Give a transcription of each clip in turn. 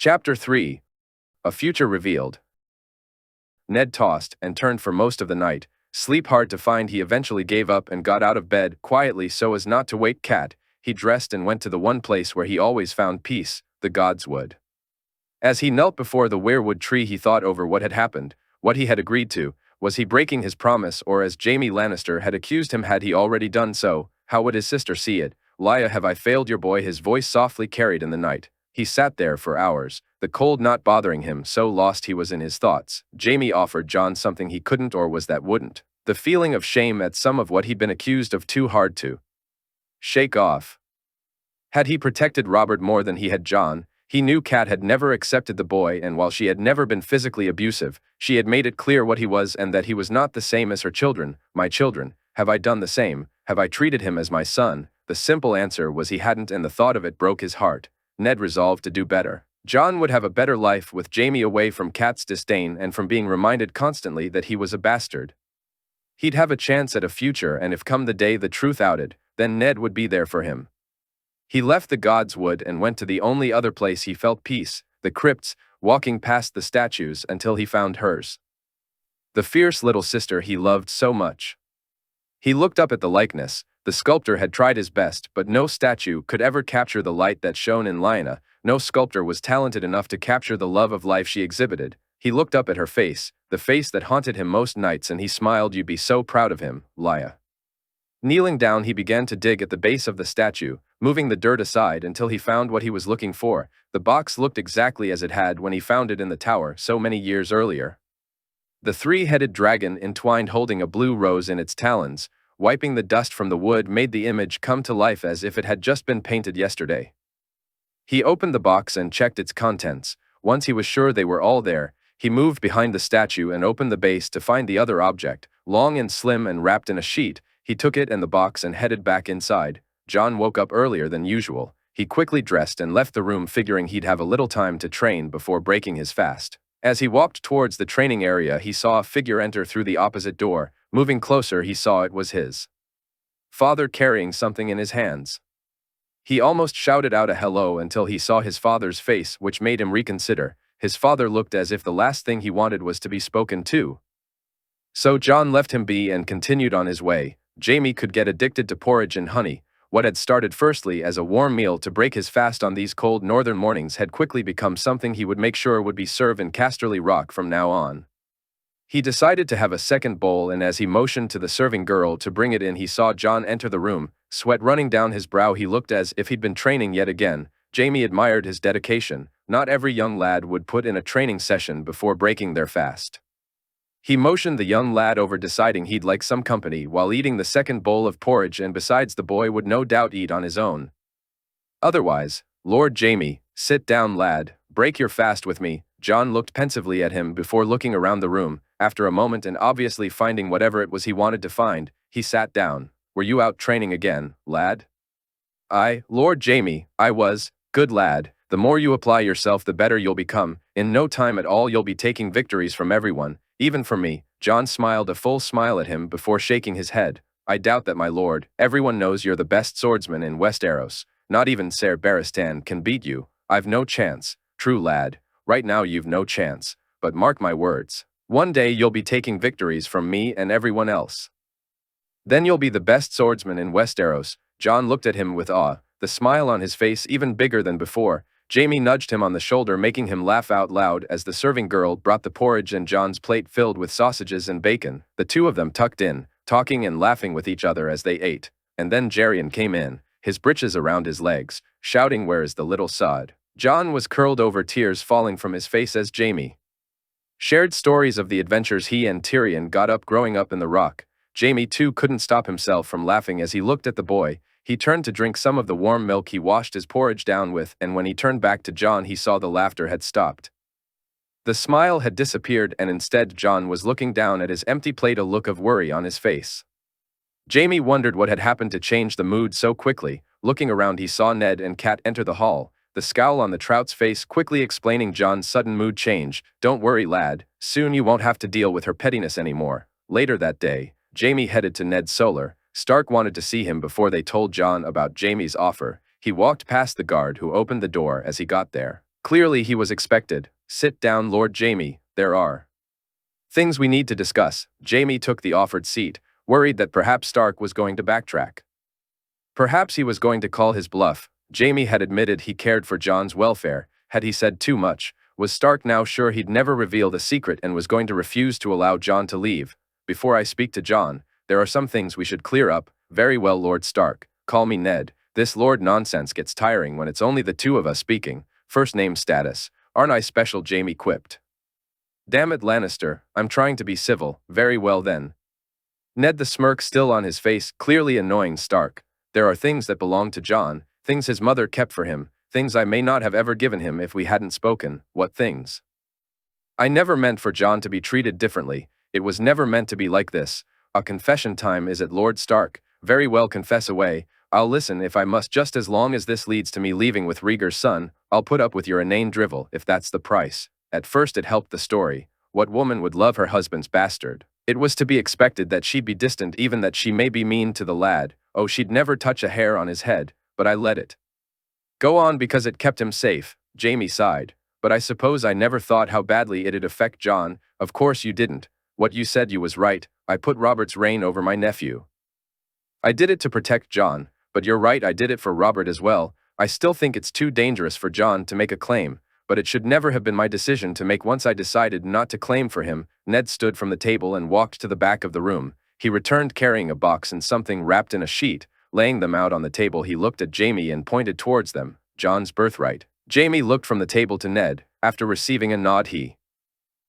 Chapter 3. A Future Revealed. Ned tossed and turned for most of the night, sleep hard to find. He eventually gave up and got out of bed quietly so as not to wake Kat. He dressed and went to the one place where he always found peace, the God's Wood. As he knelt before the weirwood tree, he thought over what had happened, what he had agreed to. Was he breaking his promise, or as Jaime Lannister had accused him, had he already done so? How would his sister see it? Lia, have I failed your boy? His voice softly carried in the night. He sat there for hours, the cold not bothering him, so lost he was in his thoughts. Jaime offered Jon something he couldn't, or was that wouldn't. The feeling of shame at some of what he'd been accused of too hard to shake off. Had he protected Robert more than he had Jon? He knew Kat had never accepted the boy, and while she had never been physically abusive, she had made it clear what he was and that he was not the same as her children. My children, have I done the same? Have I treated him as my son? The simple answer was he hadn't, and the thought of it broke his heart. Ned resolved to do better. Jon would have a better life with Jaime away from Kat's disdain and from being reminded constantly that he was a bastard. He'd have a chance at a future, and if come the day the truth outed, then Ned would be there for him. He left the God's Wood and went to the only other place he felt peace, the crypts, walking past the statues until he found hers. The fierce little sister he loved so much. He looked up at the likeness. The sculptor had tried his best, but no statue could ever capture the light that shone in Lyanna. No sculptor was talented enough to capture the love of life she exhibited. He looked up at her face, the face that haunted him most nights, and he smiled. You'd be so proud of him, Lia. Kneeling down, he began to dig at the base of the statue, moving the dirt aside until he found what he was looking for. The box looked exactly as it had when he found it in the tower so many years earlier. The three-headed dragon entwined, holding a blue rose in its talons, wiping the dust from the wood, made the image come to life as if it had just been painted yesterday. He opened the box and checked its contents. Once he was sure they were all there, he moved behind the statue and opened the base to find the other object, long and slim and wrapped in a sheet. He took it and the box and headed back inside. Jon woke up earlier than usual. He quickly dressed and left the room, figuring he'd have a little time to train before breaking his fast. As he walked towards the training area, he saw a figure enter through the opposite door. Moving closer, he saw it was his father carrying something in his hands. He almost shouted out a hello until he saw his father's face, which made him reconsider. His father looked as if the last thing he wanted was to be spoken to. So Jon left him be and continued on his way. Jaime could get addicted to porridge and honey. What had started firstly as a warm meal to break his fast on these cold northern mornings had quickly become something he would make sure would be served in Casterly Rock from now on. He decided to have a second bowl, and as he motioned to the serving girl to bring it in, he saw Jon enter the room, sweat running down his brow. He looked as if he'd been training yet again. Jaime admired his dedication. Not every young lad would put in a training session before breaking their fast. He motioned the young lad over, deciding he'd like some company while eating the second bowl of porridge, and besides, the boy would no doubt eat on his own. Otherwise, Lord Jaime, sit down, lad, break your fast with me. Jon looked pensively at him before looking around the room. After a moment, and obviously finding whatever it was he wanted to find, he sat down. Were you out training again, lad? Lord Jaime, I was. Good lad, the more you apply yourself the better you'll become. In no time at all you'll be taking victories from everyone, even from me. Jon smiled a full smile at him before shaking his head. I doubt that, my lord. Everyone knows you're the best swordsman in Westeros. Not even Ser Barristan can beat you. I've no chance. True, lad. Right now you've no chance. But mark my words. One day you'll be taking victories from me and everyone else. Then you'll be the best swordsman in Westeros. Jon looked at him with awe, the smile on his face even bigger than before. Jaime nudged him on the shoulder, making him laugh out loud as the serving girl brought the porridge and Jon's plate filled with sausages and bacon. The two of them tucked in, talking and laughing with each other as they ate. And then Jerian came in, his breeches around his legs, shouting, "Where is the little sod?" Jon was curled over, tears falling from his face as Jaime shared stories of the adventures he and Tyrion got up growing up in the Rock. Jaime too couldn't stop himself from laughing as he looked at the boy. He turned to drink some of the warm milk he washed his porridge down with, and when he turned back to Jon, he saw the laughter had stopped. The smile had disappeared, and instead Jon was looking down at his empty plate, a look of worry on his face. Jaime wondered what had happened to change the mood so quickly. Looking around, he saw Ned and Kat enter the hall, the scowl on the Trout's face quickly explaining Jon's sudden mood change. Don't worry, lad, soon you won't have to deal with her pettiness anymore. Later that day, Jaime headed to Ned's Solar. Stark wanted to see him before they told Jon about Jaime's offer. He walked past the guard who opened the door as he got there. Clearly he was expected. Sit down, Lord Jaime, there are things we need to discuss. Jaime took the offered seat, worried that perhaps Stark was going to backtrack. Perhaps he was going to call his bluff. Jaime had admitted he cared for Jon's welfare. Had he said too much? Was Stark now sure he'd never reveal the secret and was going to refuse to allow Jon to leave? Before I speak to Jon, there are some things we should clear up. Very well, Lord Stark. Call me Ned. This Lord nonsense gets tiring when it's only the two of us speaking. First name status. Aren't I special? Jaime quipped. Damn it, Lannister, I'm trying to be civil. Very well then. Ned, the smirk still on his face, clearly annoying Stark. There are things that belong to Jon, things his mother kept for him, things I may not have ever given him if we hadn't spoken. What things? I never meant for Jon to be treated differently. It was never meant to be like this. A confession time, is it, Lord Stark? Very well, confess away. I'll listen if I must, just as long as this leads to me leaving with Rhaegar's son. I'll put up with your inane drivel, if that's the price. At first it helped the story. What woman would love her husband's bastard? It was to be expected that she'd be distant, even that she may be mean to the lad. Oh, she'd never touch a hair on his head, but I let it go on because it kept him safe. Jaime sighed. But I suppose I never thought how badly it'd affect Jon. Of course you didn't. What you said, you was right. I put Robert's reign over my nephew. I did it to protect Jon, but you're right, I did it for Robert as well. I still think it's too dangerous for Jon to make a claim, but it should never have been my decision to make once I decided not to claim for him. Ned stood from the table and walked to the back of the room. He returned carrying a box and something wrapped in a sheet. Laying them out on the table, he looked at Jaime and pointed towards them. Jon's birthright. Jaime looked from the table to Ned. After receiving a nod, he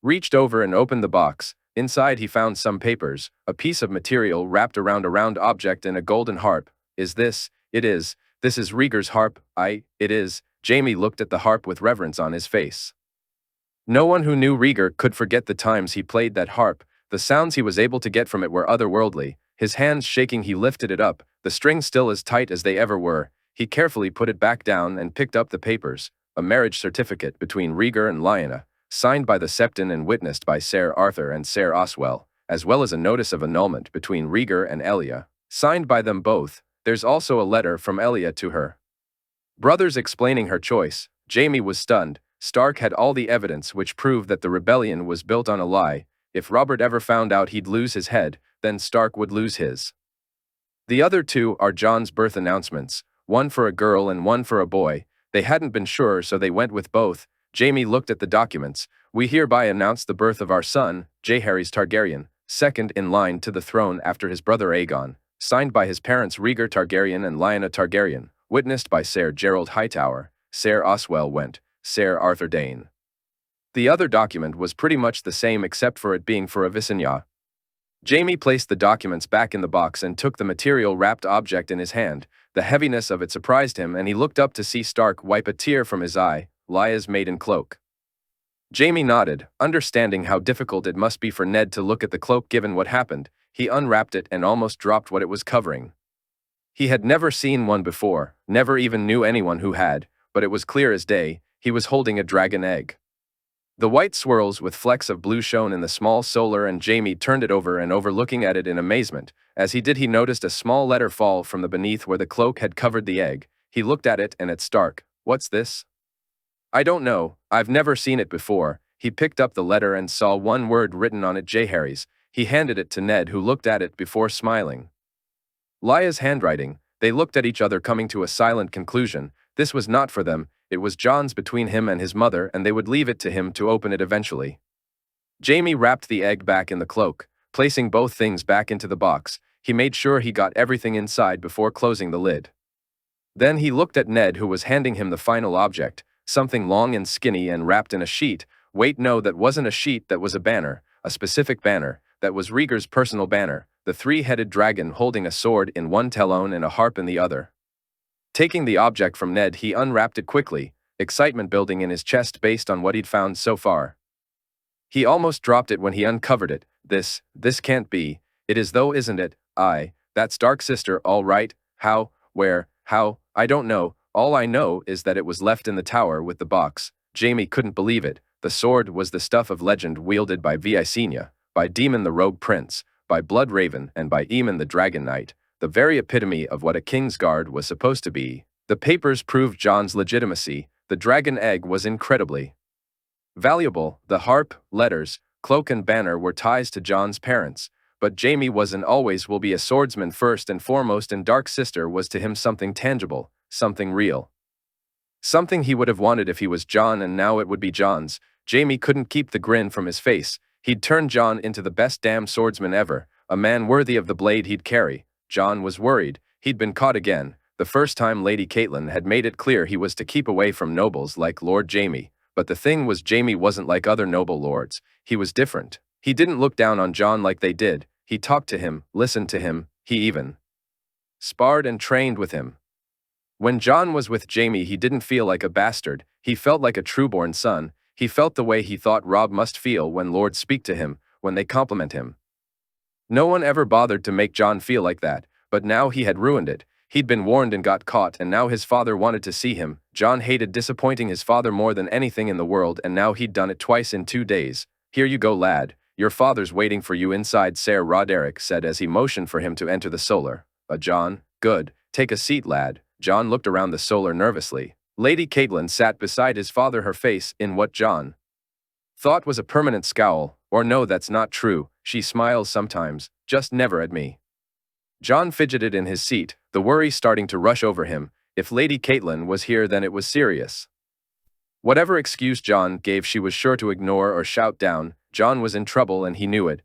reached over and opened the box. Inside he found some papers, a piece of material wrapped around a round object and a golden harp. Is this? It is. This is Rhaegar's harp. It is. Jaime looked at the harp with reverence on his face. No one who knew Rhaegar could forget the times he played that harp. The sounds he was able to get from it were otherworldly. His hands shaking, he lifted it up, the strings still as tight as they ever were. He carefully put it back down and picked up the papers. A marriage certificate between Rhaegar and Lyanna, signed by the Septon and witnessed by Ser Arthur and Ser Oswell, as well as a notice of annulment between Rhaegar and Elia, signed by them both. There's also a letter from Elia to her brothers explaining her choice. Jaime was stunned. Stark had all the evidence which proved that the rebellion was built on a lie. If Robert ever found out, he'd lose his head, then Stark would lose his. The other two are Jon's birth announcements, one for a girl and one for a boy. They hadn't been sure, so they went with both. Jaime looked at the documents. We hereby announce the birth of our son, Jaehaerys Targaryen, second in line to the throne after his brother Aegon, signed by his parents Rhaegar Targaryen and Lyanna Targaryen, witnessed by Ser Gerald Hightower, Ser Oswell Went, Ser Arthur Dane. The other document was pretty much the same except for it being for a Visenya. Jaime placed the documents back in the box and took the material-wrapped object in his hand. The heaviness of it surprised him, and he looked up to see Stark wipe a tear from his eye. Lya's maiden cloak. Jaime nodded, understanding how difficult it must be for Ned to look at the cloak given what happened. He unwrapped it and almost dropped what it was covering. He had never seen one before, never even knew anyone who had, but it was clear as day. He was holding a dragon egg. The white swirls with flecks of blue shone in the small solar, and Jaime turned it over and over, looking at it in amazement. As he did, he noticed a small letter fall from the beneath where the cloak had covered the egg. He looked at it and at Stark. What's this? I don't know, I've never seen it before. He picked up the letter and saw one word written on it, Jaehaerys. He handed it to Ned, who looked at it before smiling. Lya's handwriting. They looked at each other, coming to a silent conclusion. This was not for them, it was Jon's, between him and his mother, and they would leave it to him to open it eventually. Jaime wrapped the egg back in the cloak, placing both things back into the box. He made sure he got everything inside before closing the lid. Then he looked at Ned, who was handing him the final object, something long and skinny and wrapped in a sheet. Wait, no, that wasn't a sheet, that was a banner, a specific banner. That was Rhaegar's personal banner, the three-headed dragon holding a sword in one talon and a harp in the other. Taking the object from Ned, he unwrapped it quickly, excitement building in his chest based on what he'd found so far. He almost dropped it when he uncovered it. This can't be. It is though, isn't it? That's Stark's sister, all right. How, where, how, I don't know. All I know is that it was left in the tower with the box. Jaime couldn't believe it. The sword was the stuff of legend, wielded by Visenya, by Daemon the Rogue Prince, by Bloodraven, and by Aemon the Dragon Knight, the very epitome of what a Kingsguard was supposed to be. The papers proved Jon's legitimacy. The dragon egg was incredibly valuable. The harp, letters, cloak and banner were ties to Jon's parents, but Jaime was and always will be a swordsman first and foremost, and Dark Sister was to him something tangible, something real. Something he would have wanted if he was Jon, and now it would be Jon's. Jaime couldn't keep the grin from his face. He'd turned Jon into the best damn swordsman ever, a man worthy of the blade he'd carry. Jon was worried. He'd been caught again. The first time Lady Catelyn had made it clear he was to keep away from nobles like Lord Jaime. But the thing was, Jaime wasn't like other noble lords. He was different. He didn't look down on Jon like they did. He talked to him, listened to him, he even sparred and trained with him. When Jon was with Jaime, he didn't feel like a bastard. He felt like a trueborn son. He felt the way he thought Robb must feel when lords speak to him, when they compliment him. No one ever bothered to make Jon feel like that, but now he had ruined it. He'd been warned and got caught, and now his father wanted to see him. Jon hated disappointing his father more than anything in the world, and now he'd done it twice in 2 days. "Here you go, lad. Your father's waiting for you inside," Ser Roderick said as he motioned for him to enter the solar. Jon, good. Take a seat, lad." Jon looked around the solar nervously. Lady Catelyn sat beside his father, her face in what Jon thought was a permanent scowl. "Or no, that's not true. She smiles sometimes, just never at me." Jon fidgeted in his seat, the worry starting to rush over him. If Lady Catelyn was here, then it was serious. Whatever excuse Jon gave, she was sure to ignore or shout down. Jon was in trouble, and he knew it.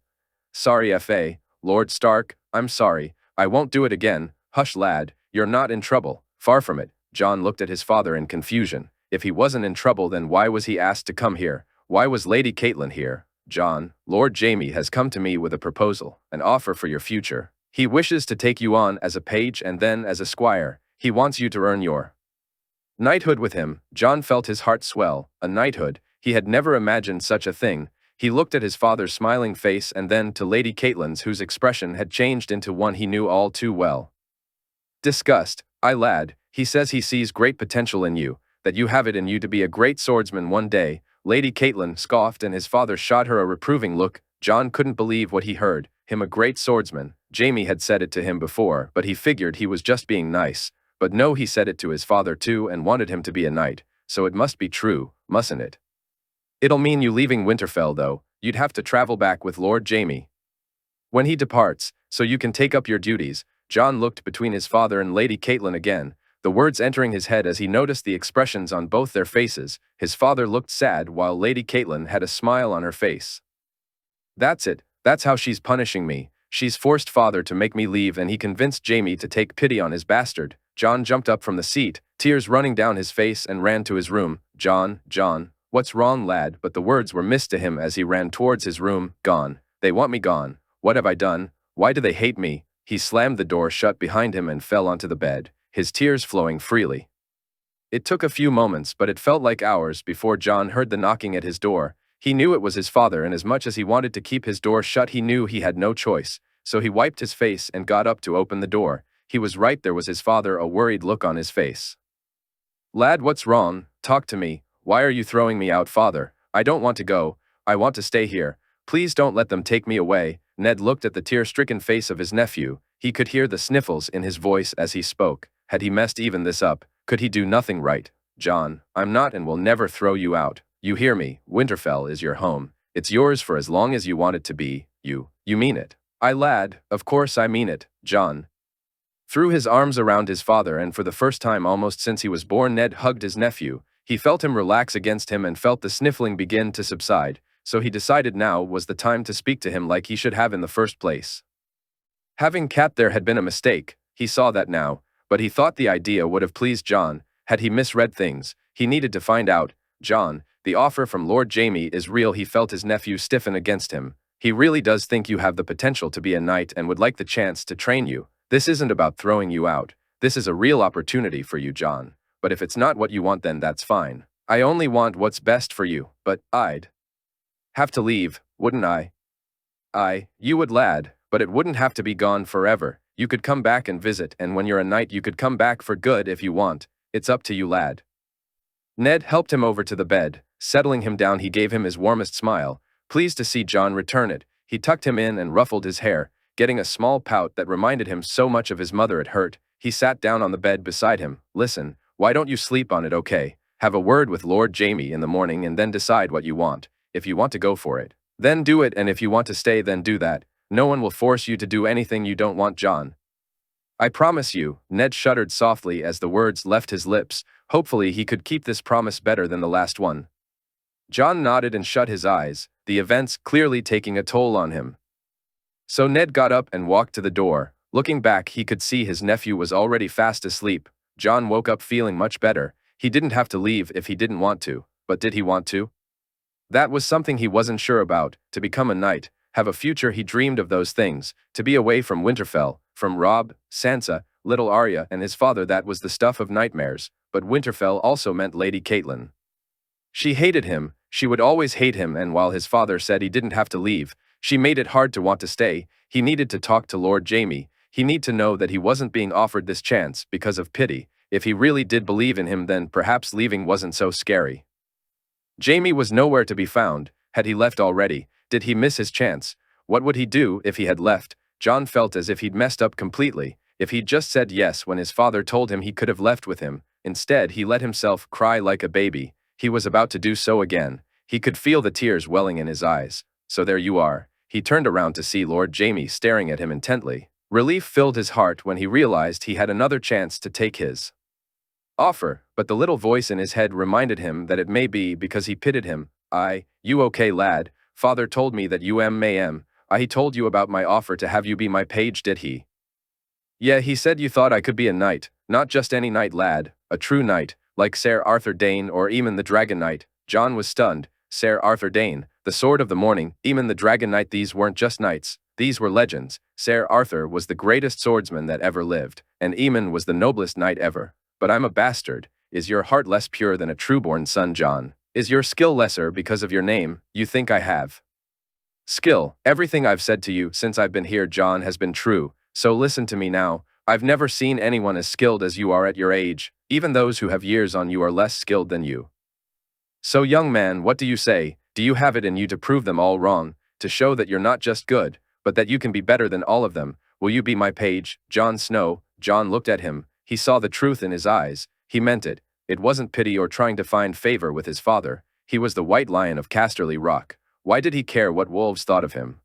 "Sorry, F.A. Lord Stark, I'm sorry. I won't do it again." "Hush, lad, you're not in trouble." "Far from it." Jon looked at his father in confusion. If he wasn't in trouble, then why was he asked to come here? Why was Lady Catelyn here? "Jon, Lord Jaime has come to me with a proposal, an offer for your future. He wishes to take you on as a page and then as a squire. He wants you to earn your knighthood with him." Jon felt his heart swell. A knighthood? He had never imagined such a thing. He looked at his father's smiling face and then to Lady Catelyn's, whose expression had changed into one he knew all too well. Disgust. "Aye, lad, he says he sees great potential in you, that you have it in you to be a great swordsman one day." Lady Catelyn scoffed and his father shot her a reproving look. Jon couldn't believe what he heard. Him a great swordsman. Jaime had said it to him before, but he figured he was just being nice. But no, he said it to his father too and wanted him to be a knight, so it must be true, mustn't it? "It'll mean you leaving Winterfell, though. You'd have to travel back with Lord Jaime when he departs, so you can take up your duties." Jon looked between his father and Lady Catelyn again, the words entering his head as he noticed the expressions on both their faces. His father looked sad while Lady Catelyn had a smile on her face. "That's it. That's how she's punishing me. She's forced father to make me leave, and he convinced Jaime to take pity on his bastard." Jon jumped up from the seat, tears running down his face, and ran to his room. Jon, what's wrong, lad?" But the words were missed to him as he ran towards his room. "Gone. They want me gone. What have I done? Why do they hate me?" He slammed the door shut behind him and fell onto the bed, his tears flowing freely. It took a few moments, but it felt like hours before Jon heard the knocking at his door. He knew it was his father, and as much as he wanted to keep his door shut, he knew he had no choice, so he wiped his face and got up to open the door. He was right, there was his father, a worried look on his face. "Lad, what's wrong? Talk to me. Why are you throwing me out, father? I don't want to go. I want to stay here. Please don't let them take me away." Ned looked at the tear-stricken face of his nephew. He could hear the sniffles in his voice as he spoke. Had he messed even this up? Could he do nothing right? "Jon, I'm not and will never throw you out. You hear me? Winterfell is your home. It's yours for as long as you want it to be. You mean it?" "Aye, lad, of course I mean it." Jon threw his arms around his father, and for the first time almost since he was born, Ned hugged his nephew. He felt him relax against him and felt the sniffling begin to subside, so he decided now was the time to speak to him like he should have in the first place. Having Cat there had been a mistake, he saw that now, but he thought the idea would have pleased Jon. Had he misread things? He needed to find out. "Jon, the offer from Lord Jaime is real." He felt his nephew stiffen against him. "He really does think you have the potential to be a knight and would like the chance to train you. This isn't about throwing you out. This is a real opportunity for you, Jon. But if it's not what you want, then that's fine. I only want what's best for you, but I'd have to leave, wouldn't I?" "Aye, you would, lad, but it wouldn't have to be gone forever. You could come back and visit, and when you're a knight you could come back for good if you want. It's up to you, lad." Ned helped him over to the bed. Settling him down, he gave him his warmest smile, pleased to see Jon return it. He tucked him in and ruffled his hair, getting a small pout that reminded him so much of his mother it hurt. He sat down on the bed beside him. "Listen, why don't you sleep on it, okay? Have a word with Lord Jaime in the morning and then decide what you want. If you want to go for it, then do it, and if you want to stay, then do that. No one will force you to do anything you don't want, Jon. I promise you. Ned shuddered softly as the words left his lips. Hopefully he could keep this promise better than the last one. Jon nodded and shut his eyes, the events clearly taking a toll on him. So Ned got up and walked to the door. Looking back, he could see his nephew was already fast asleep. Jon woke up feeling much better. He didn't have to leave if he didn't want to, but did he want to? That was something he wasn't sure about. To become a knight, have a future, he dreamed of those things. To be away from Winterfell, from Robb, Sansa, little Arya and his father, that was the stuff of nightmares. But Winterfell also meant Lady Catelyn. She hated him, she would always hate him, and while his father said he didn't have to leave, she made it hard to want to stay. He needed to talk to Lord Jaime. He needed to know that he wasn't being offered this chance because of pity. If he really did believe in him, then perhaps leaving wasn't so scary. Jaime was nowhere to be found. Had he left already? Did he miss his chance? What would he do if he had left? Jon felt as if he'd messed up completely. If he'd just said yes when his father told him he could have left with him. Instead, he let himself cry like a baby. He was about to do so again. He could feel the tears welling in his eyes. So there you are. He turned around to see Lord Jaime staring at him intently. Relief filled his heart when he realized he had another chance to take his offer, but the little voice in his head reminded him that it may be because he pitied him. You okay, lad? Father told me that you am. He told you about my offer to have you be my page, did he? Yeah, he said you thought I could be a knight, not just any knight, lad, a true knight, like Sir Arthur Dane or even the Dragon Knight. Jon was stunned. Sir Arthur Dane, the Sword of the Morning, even the Dragon Knight, these weren't just knights, these were legends. Sir Arthur was the greatest swordsman that ever lived, and Aemon was the noblest knight ever. But I'm a bastard. Is your heart less pure than a trueborn son, Jon? Is your skill lesser because of your name? You think I have skill? Everything I've said to you since I've been here, Jon, has been true, so listen to me now. I've never seen anyone as skilled as you are at your age. Even those who have years on you are less skilled than you. So, young man, what do you say? Do you have it in you to prove them all wrong, to show that you're not just good, but that you can be better than all of them? Will you be my page, Jon Snow? Jon looked at him. He saw the truth in his eyes. He meant it. It wasn't pity or trying to find favor with his father. He was the White Lion of Casterly Rock. Why did he care what wolves thought of him?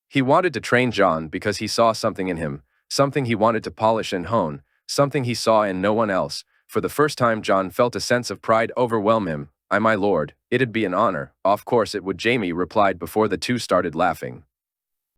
He wanted to train Jon because he saw something in him, something he wanted to polish and hone, something he saw in no one else. For the first time, Jon felt a sense of pride overwhelm him. My lord, it'd be an honor. Of course it would, Jaime replied before the two started laughing.